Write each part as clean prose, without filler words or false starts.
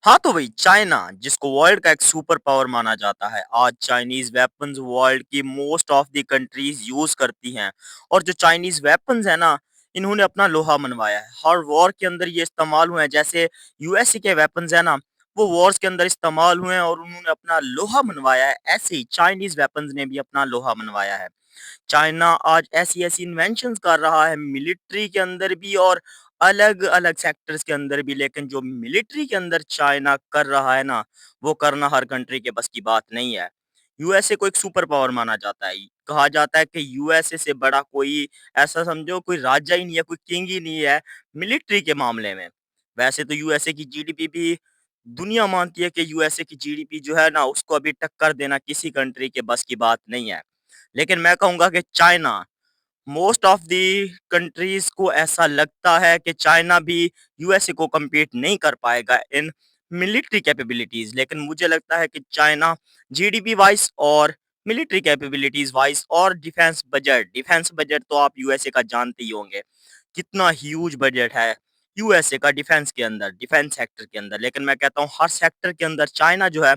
हाँ, तो वही चाइना जिसको वर्ल्ड का एक सुपर पावर माना जाता है, आज चाइनीज़ वेपन्स वर्ल्ड की most of the countries use करती हैं और जो चाइनीज़ वेपन्स हैं ना, इन्होंने अपना लोहा मनवाया है। हर वॉर के अंदर ये इस्तेमाल हुए हैं, जैसे यूएसए के वेपन्स हैं ना, वो वॉर्स के अंदर इस्तेमाल हुए हैं और उन्होंने अपना लोहा मनवाया है, ऐसे ही चाइनीज़ वेपन्स ने भी अपना लोहा मनवाया है। चाइना आज ऐसी-ऐसी इन्वेंशंस कर रहा है मिलिट्री के अंदर भी और अलग-अलग सेक्टर्स के अंदर भी, लेकिन जो मिलिट्री के अंदर चाइना कर रहा है ना, वो करना हर कंट्री के बस की बात नहीं है। यूएसए को एक सुपर पावर माना जाता है। कहा जाता है कि यूएसए से बड़ा कोई ऐसा समझो कोई राजा ही नहीं है, कोई किंग ही नहीं है मिलिट्री के मामले में। वैसे तो यूएसए की जीडीपी भी दुनिया मानती है कि यूएसए की जीडीपी जो है ना, उसको अभी टक्कर देना किसी कंट्री के बस की बात नहीं है। लेकिन मैं कहूँगा कि China most of the countries को ऐसा लगता है कि चाइना भी यूएसए को कम्पीट नहीं कर पाएगा इन मिलिट्री कैपेबिलिटीज़, लेकिन मुझे लगता है कि चाइना जीडीपी वाइज़ और मिलिट्री कैपेबिलिटीज़ वाइज़ और डिफेंस बजट तो आप यूएसए का जानते ही होंगे। कितना ह्यूज बजट है यूएसए का डिफेंस के अंदर, डिफेंस सेक्टर के अंदर। लेकिन मैं कहता हूँ हर सेक्टर के अंदर चाइना जो है,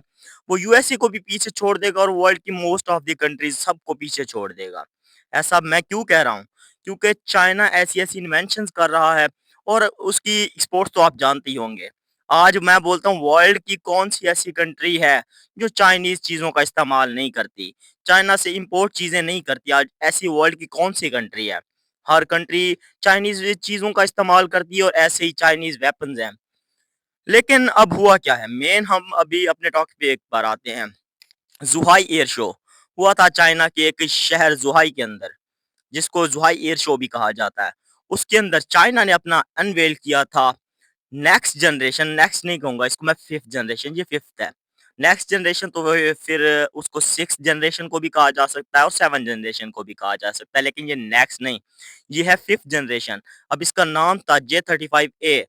वो यूएसए को भी पीछे छोड़ देगा और वर्ल्ड की मोस्ट ऑफ द कंट्रीज़ सबको पीछे छोड़ देगा। ऐसा मैं क्यों कह रहा हूँ? क्योंकि चाइना ऐसी-ऐसी इन्वेंशंस कर रहा है और उसकी एक्सपोर्ट्स तो आप जानते ही होंगे। आज मैं बोलता हूँ वर्ल्ड की कौन-सी ऐसी कंट्री है जो चाइनीज़ चीज़ों का इस्तेमाल नहीं करती? चाइना से इम्पोर्ट चीज़ें नहीं करती, आज ऐसी वर्ल्ड की कौन-सी कंट्री है? हर कंट्री चाइनीज़ चीज़ों का इस्तेमाल करती है और ऐसे ही चाइनीज़ वेपन्स हैं। लेकिन अब हुआ क्या है? मेन हम अभी अपने टॉपिक पे एक बार आते हैं। ज़ुहाई एयर शो हुआ था चाइना के एक शहर ज़ुहाई के अंदर, जिसको ज़ुहाई एयर शो भी कहा जाता है। उसके अंदर चाइना ने अपना अनवेल किया था नेक्स्ट जनरेशन, नेक्स्ट नहीं कहूँगा इसको मैं, 5th जनरेशन, ये 5th है। नेक्स्ट जनरेशन तो वो फिर उसको 6th जनरेशन को भी कहा जा सकता है और 7th जनरेशन को भी कहा जा सकता है, लेकिन ये नेक्स्ट नहीं, ये है 5th जनरेशन। अब इसका नाम था जे-35A।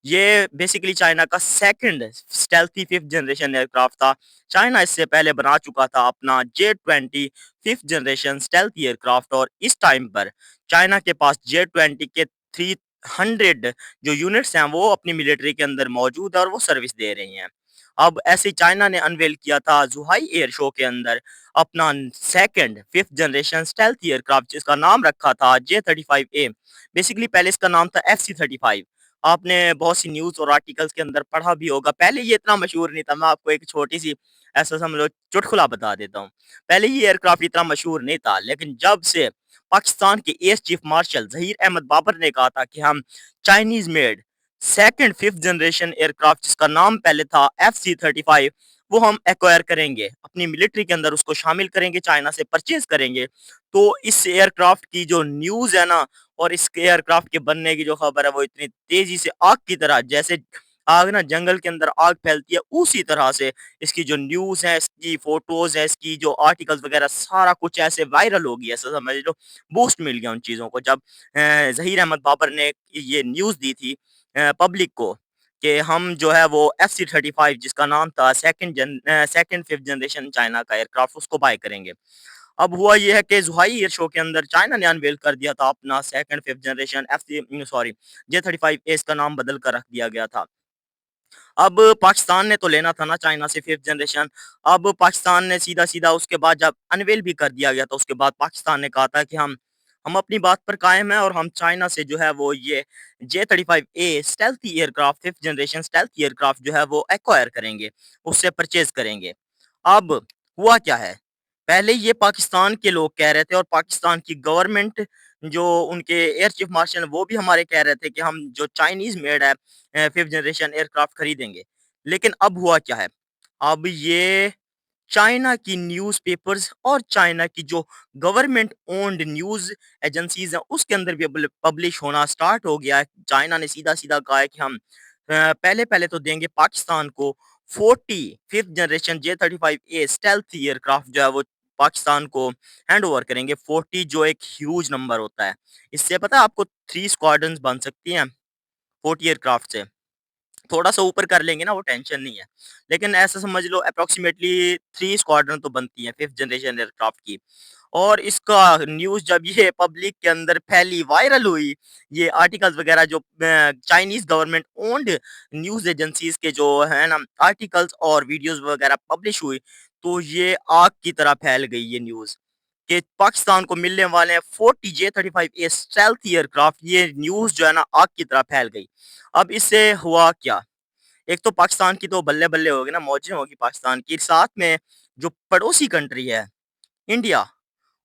ये बेसिकली चाइना का second stealthy 5th generation aircraft था। चाइना इससे पहले बना चुका था अपना जे-20 5th जनरेशन स्टेल्थी एयरक्राफ्ट और इस टाइम पर चाइना के पास जे-20 के 300 जो यूनिट्स हैं वो अपनी मिलिट्री के अंदर मौजूद है और वो सर्विस दे रही हैं। अब ऐसे ही चाइना ने अनवेल किया था ज़ुहाई एयर शो के अंदर अपना second 5th generation stealth aircraft, जिसका नाम रखा था जे-35A। बेसिकली पहले इसका नाम था एफसी-35। आपने बहुत सी न्यूज़ और आर्टिकल्स के अंदर पढ़ा भी होगा। पहले ये इतना मशहूर नहीं था। मैं आपको एक छोटी-सी ऐसा समझ लो चुटकुला बता देता हूँ। पहले ये एयरक्राफ्ट इतना मशहूर नहीं था, लेकिन जब से पाकिस्तान के air chief marshal Zaheer Ahmed Babar ने कहा था कि हम Chinese made second 5th generation aircraft, जिसका नाम पहले था एफसी-35, वो हम एक्वायर करेंगे, अपनी मिलिट्री के अंदर उसको शामिल करेंगे, चाइना से परचेज़ करेंगे। तो इस एयरक्राफ्ट की जो न्यूज़ है ना और इस एयरक्राफ्ट के बनने की जो खबर है, वो इतनी तेज़ी से आग की तरह, जैसे आग ना जंगल के अंदर आग फैलती है, उसी तरह से इसकी जो न्यूज़ है, इसकी फ़ोटोज़ है, इसकी जो आर्टिकल्स वगैरह सारा कुछ ऐसे वायरल हो गया, ऐसा समझ लो बूस्ट मिल गया उन चीज़ों को। जब ज़हीर अहमद बाबर ने ये न्यूज़ दी थी पब्लिक को कि हम जो है वो एफसी-35, जिसका नाम था सेकंड 5th जनरेशन चाइना का एयरक्राफ्ट, उसको बाय करेंगे। अब हुआ ये है कि ज़ुहाई एयर शो के अंदर चाइना ने अनवेल कर दिया था अपना सेकंड 5th जनरेशन जे-35A, इसका नाम बदल कर रख दिया गया था। अब पाकिस्तान ने तो लेना था ना चाइना से 5th जनरेशन। अब पाकिस्तान ने सीधा-सीधा उसके बाद जब अनवेल भी कर दिया गया था, उसके बाद पाकिस्तान ने कहा था कि हम अपनी बात पर कायम हैं और हम चाइना से जो है वो ये जे-35A stealthy aircraft 5th generation stealthy aircraft जो है वो एक्वायर करेंगे, उससे परचेज़ करेंगे। अब हुआ क्या है, पहले ये पाकिस्तान के लोग कह रहे थे और पाकिस्तान की गवर्नमेंट जो उनके एयर चीफ मार्शल हैं, वो भी हमारे कह रहे थे कि हम जो चाइनीज़ मेड है 5th जनरेशन एयरक्राफ्ट खरीदेंगे। लेकिन अब हुआ क्या है, अब ये चाइना की न्यूज़पेपर्स और चाइना की जो गवर्नमेंट ओन्ड न्यूज़ एजेंसीज़ हैं, उसके अंदर भी पब्लिश होना स्टार्ट हो गया है। चाइना ने सीधा-सीधा कहा है कि हम पहले-पहले तो देंगे पाकिस्तान को 40 5th जनरेशन जे-35A स्टेल्थ एयरक्राफ्ट जो है वो पाकिस्तान को हैंडओवर करेंगे। 40 जो एक ह्यूज नंबर होता है। इससे पता है आपको 3 स्क्वाड्रन्स बन सकती हैं 40 एयरक्राफ्ट से। थोड़ा-सा ऊपर कर लेंगे ना, वो टेंशन नहीं है। लेकिन ऐसा समझ लो अप्रॉक्सिमेटली 3 स्क्वाड्रन तो बनती हैं 5th जनरेशन एयरक्राफ्ट की। और इसका न्यूज़ जब ये पब्लिक के अंदर फैली, वायरल हुई, ये आर्टिकल्स वगैरह जो Chinese government owned news agencies के जो है ना आर्टिकल्स और वीडियोज़ वगैरह पब्लिश हुई, तो ये आग की तरह फैल गई ये न्यूज़ कि पाकिस्तान को मिलने वाले हैं 40 J-35A स्टेल्थ एयरक्राफ्ट। ये न्यूज़ जो है ना आग की तरह फैल गई। अब इससे हुआ क्या? एक तो पाकिस्तान की तो बल्ले-बल्ले हो गई ना, मौजें होगी पाकिस्तान की, साथ में जो पड़ोसी कंट्री है, इंडिया,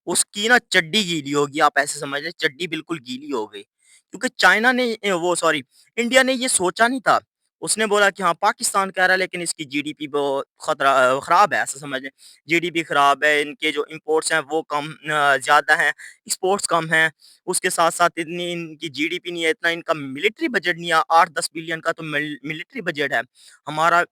उसकी ना चड्डी गीली होगी, आप ऐसे समझ लें चड्डी बिल्कुल गीली हो गई। क्योंकि चाइना ने वो सॉरी इंडिया ने ये सोचा नहीं था। उसने बोला कि हाँ, पाकिस्तान कह रहा है लेकिन इसकी जीडीपी बहुत खराब है ऐसा समझ लें। जीडीपी खराब है, इनके जो इंपोर्ट्स हैं वो कम ज़्यादा हैं, एक्सपोर्ट्स कम हैं। उसके साथ-साथ इतनी इनकी जीडीपी नहीं है, इतना इनका मिलिट्री बजट नहीं है, 8-10 बिलियन का तो मिलिट्री बजट है। हमारा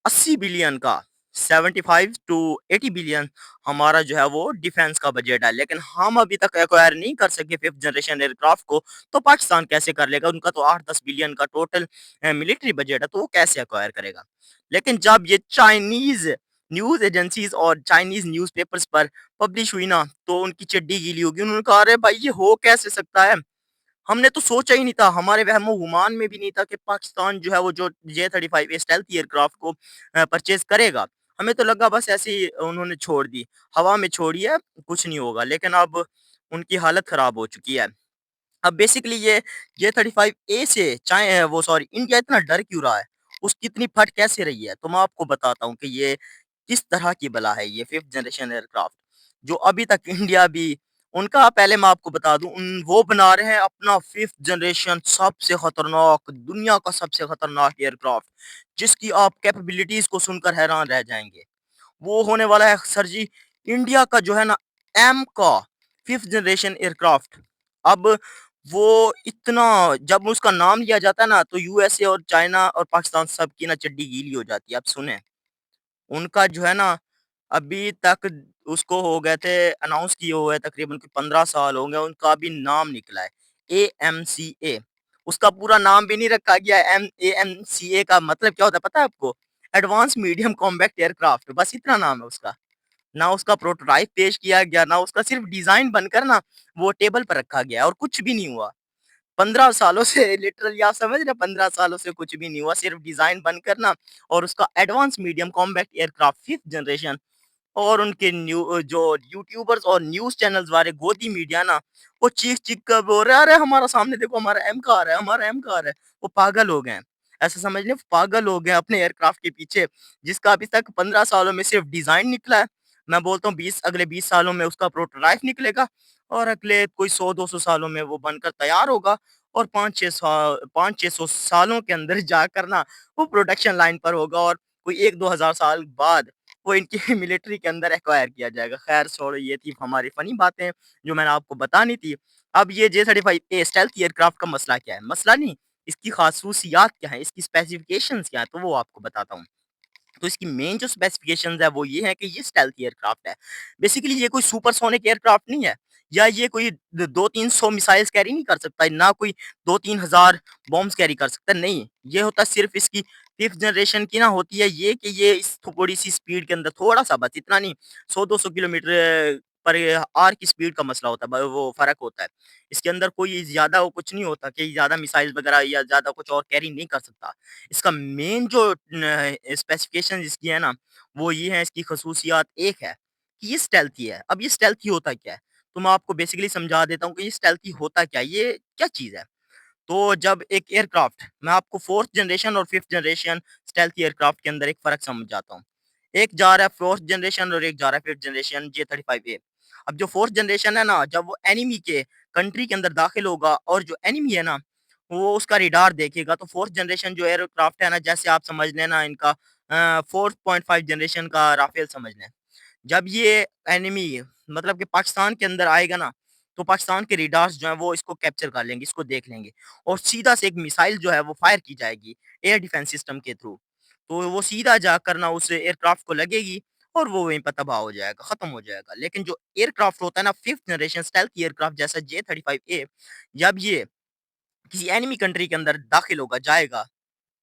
80 बिलियन का 75 टू 80 बिलियन हमारा जो है वो डिफेंस का बजट है, लेकिन हम अभी तक एक्वायर नहीं कर सके 5th जनरेशन एयरक्राफ्ट को, तो पाकिस्तान कैसे कर लेगा? उनका तो 8-10 बिलियन का टोटल मिलिट्री बजट है, तो वो कैसे एक्वायर करेगा? लेकिन जब ये चाइनीज़ न्यूज़ एजेंसीज़ और चाइनीज़ न्यूज़पेपर्स पर पब्लिश हुई ना, तो उनकी चड्डी गीली होगी। उन्होंने कहा, "अरे भाई, ये हो कैसे सकता है? हमने तो सोचा ही नहीं था, हमारे वहमो-गुमान में भी नहीं था कि पाकिस्तान जो है वो जो J-35 स्टेल्थ एयरक्राफ्ट को परचेज़ करेगा। हमें तो लगा बस ऐसे ही उन्होंने छोड़ दी, हवा में छोड़ी है, कुछ नहीं होगा। लेकिन अब उनकी हालत ख़राब हो चुकी है। अब बेसिकली ये J-35A से वो सॉरी इंडिया इतना डर क्यों रहा है? उसकी इतनी फट कैसे रही है? तो मैं आपको बताता हूँ कि ये किस तरह की बला है ये 5th जनरेशन एयरक्राफ्ट, जो अभी तक इंडिया भी उनका पहले मैं आपको बता दूँ वो बना रहे हैं अपना 5th जनरेशन सबसे खतरनाक, दुनिया का सबसे खतरनाक एयरक्राफ्ट, जिसकी आप कैपेबिलिटीज़ को सुनकर हैरान रह जाएँगे। वो होने वाला है सर जी इंडिया का जो है ना एम का 5th जनरेशन एयरक्राफ्ट। अब वो इतना जब उसका नाम लिया जाता है ना तो यूएसए और चाइना और पाकिस्तान सबकी ना चड्डी गीली हो जाती है। आप सुने, उनका जो है ना अभी तक उसको हो गए थे अनाउंस किए हुए तकरीबन कोई 15 साल हो गए, उनका अभी नाम निकला है एएमसीए। उसका पूरा नाम भी नहीं रखा गया है। एएमसीए का मतलब क्या होता है पता है आपको? एडवांस मीडियम कॉम्बैक्ट एयरक्राफ्ट, बस इतना नाम है उसका। ना उसका प्रोटोटाइप पेश किया गया, ना उसका सिर्फ डिज़ाइन बनकर ना वो टेबल पर रखा गया है और कुछ भी नहीं हुआ। 15 सालों से लिटरली आप समझ रहे हैं 15 सालों से कुछ भी नहीं हुआ, सिर्फ डिज़ाइन बनकर ना और उसका advance medium combat aircraft 5th generation और उनके जो यूट्यूबर्स और न्यूज़ चैनल्स वाले गोदी मीडिया ना, वो चीख-चीख कर बोल रहे हैं, "अरे! हमारा सामने देखो हमारा एम का आ रहा है, हमारा एम का आ रहा है।" वो पागल हो गए हैं। ऐसा समझ लें पागल हो गए हैं अपने एयरक्राफ्ट के पीछे, जिसका अभी तक 15 सालों में सिर्फ डिज़ाइन निकला है। मैं बोलता हूँ 20 अगले 20 सालों में उसका प्रोटोटाइप निकलेगा और अगले कोई 100-200 सालों में वो बनकर तैयार होगा और 5-600 सालों के अंदर जाकर ना वो प्रोडक्शन लाइन पर होगा और कोई 1-2 हज़ार साल बाद वो इनकी मिलिट्री के अंदर एक्वायर किया जाएगा। ख़ैर छोड़ो ये थी हमारी फ़नी बातें जो मैंने आपको बतानी थी। अब ये J-35A स्टेल्थ एयरक्राफ्ट का मसला क्या है? मसला नहीं, इसकी ख़ासूसियात क्या हैं, इसकी स्पेसिफ़िकेशंस क्या हैं, तो वो आपको बताता हूँ। तो इसकी मेन जो स्पेसिफिकेशंस है वो ये है कि ये स्टेल्थ एयरक्राफ्ट है। बेसिकली ये कोई सुपरसोनिक एयरक्राफ्ट नहीं है या ये कोई द 2-300 मिसाइल्स कैरी नहीं कर सकता, ना कोई 2-3 हज़ार बॉम्ब्स कैरी कर सकता है, नहीं। ये होता है सिर्फ़ इसकी 5th जनरेशन की ना होती है ये कि ये इस थोड़ी-सी स्पीड के अंदर थोड़ा-सा बस इतना नहीं 100-200 किलोमीटर पर आवर की स्पीड का मसला होता है, ब वो फ़र्क होता है। इसके अंदर कोई ज़्यादा वो कुछ नहीं होता कि ज़्यादा मिसाइल्स वगैरह या ज़्यादा कुछ और कैरी नहीं कर सकता। इसका मेन जो स्पेसिफिकेशन इसकी है ना, वो ये है इसकी खसूसियात एक है कि ये स्टेल्थी है। अब ये स्टेल्थी होता क्या है? तो मैं आपको बेसिकली समझा देता हूँ कि ये स्टेल्थी होता क्या है, ये क्या चीज़ है? तो जब एक एयरक्राफ्ट मैं आपको 4th जनरेशन और 5th जनरेशन स्टेल्थ एयरक्राफ्ट के अंदर एक फ़र्क समझाता हूँ। एक जा रहा है 4th जनरेशन और एक जा रहा है 5th जनरेशन J-35A। अब जो 4th जनरेशन है ना, जब वो एनिमी के कंट्री के अंदर दाखिल होगा और जो एनिमी है ना, वो उसका रेडार देखेगा तो 4th जनरेशन जो एयरक्राफ्ट है ना, जैसे आप समझ लें ना इनका 4.5 जनरेशन का राफ़ेल समझ लें। जब ये एनिमी मतलब कि पाकिस्तान के अंदर आएगा ना, तो पाकिस्तान के रेडार्स जो हैं वो इसको कैप्चर कर लेंगे, इसको देख लेंगे और सीधा से एक मिसाइल जो है वो फायर की जाएगी एयर डिफेंस सिस्टम के थ्रू। तो वो सीधा जाकर ना उस एयरक्राफ्ट को लगेगी और वो वहीं पर तबाह हो जाएगा, खत्म हो जाएगा। लेकिन जो एयरक्राफ्ट होता है ना 5th जनरेशन स्टेल्थ एयरक्राफ्ट जैसा J-35A, जब ये किसी एनिमी कंट्री के अंदर दाखिल होगा, जाएगा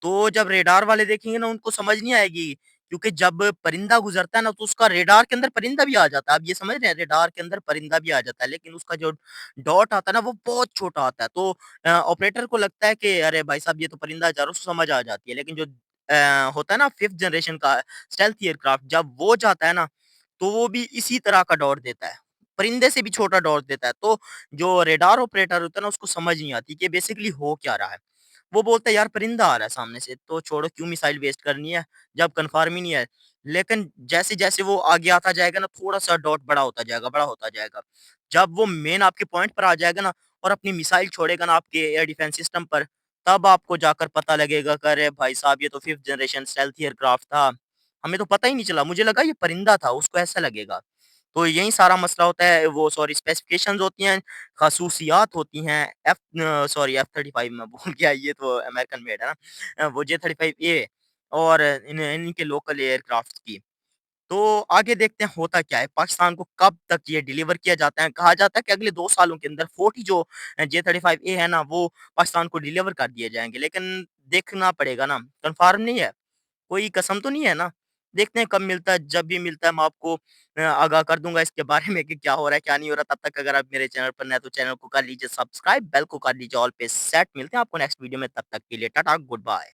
तो जब रेडार वाले देखेंगे ना उनको समझ नहीं आएगी क्योंकि जब परिंदा गुज़रता है ना, तो उसका रेडार के अंदर परिंदा भी आ जाता है। आप ये समझ रहे हैं, रेडार के अंदर परिंदा भी आ जाता है, लेकिन उसका जो डॉट आता है ना, वो बहुत छोटा आता है। तो ऑपरेटर को लगता है कि अरे भाई साहब, ये तो परिंदा जा रहा है, उसको समझ आ जाती है। लेकिन जो होता है ना 5th जनरेशन का स्टेल्थ एयरक्राफ्ट, जब वो जाता है ना, तो वो भी इसी तरह का डॉट देता है। परिंदे से भी छोटा डॉट देता है। तो जो रेडार ऑपरेटर होता है ना, उसको समझ नहीं आती कि बेसिकली हो क्या रहा है। वो बोलता है यार परिंदा आ रहा है सामने से, तो छोड़ो क्यों मिसाइल वेस्ट करनी है, जब कन्फर्म ही नहीं है। लेकिन जैसे-जैसे वो आगे आता जाएगा ना, थोड़ा-सा डॉट बड़ा होता जाएगा, बड़ा होता जाएगा। जब वो मेन आपके पॉइंट पर आ जाएगा ना और अपनी मिसाइल छोड़ेगा ना आपके एयर डिफेंस सिस्टम पर, तब आपको जाकर पता लगेगा कि अरे भाई साहब, ये तो 5th जनरेशन स्टेल्थ एयरक्राफ्ट था। हमें तो पता ही नहीं चला, मुझे लगा ये परिंदा था, उसको ऐसा लगेगा। तो यही सारा मसला होता है, वो सॉरी स्पेसिफ़िकेशंस होती हैं, ख़ासूसियात होती हैं, सॉरी F-35 मैं भूल गया, ये तो अमेरिकन मेड है ना। वो J-35A और इनके लोकल एयरक्राफ्ट्स की। तो आगे देखते हैं होता क्या है, पाकिस्तान को कब तक ये डिलीवर किया जाता है। कहा जाता है कि अगले 2 सालों के अंदर 40 जो J-35A है ना, वो पाकिस्तान को डिलीवर कर दिए जाएँगे। लेकिन देखना पड़ेगा ना, कन्फर्म नहीं है। कोई कसम तो नहीं है ना? देखते हैं कब मिलता है, जब भी मिलता है मैं आपको आगाह कर दूँगा इसके बारे में कि क्या हो रहा है, क्या नहीं हो रहा। तब तक अगर आप मेरे चैनल पर नए हैं तो चैनल को कर लीजिए सब्सक्राइब, बेल को कर लीजिए ऑल पे सेट। मिलते हैं आपको नेक्स्ट वीडियो में, तब तक के लिए टाटा, गुड बाय।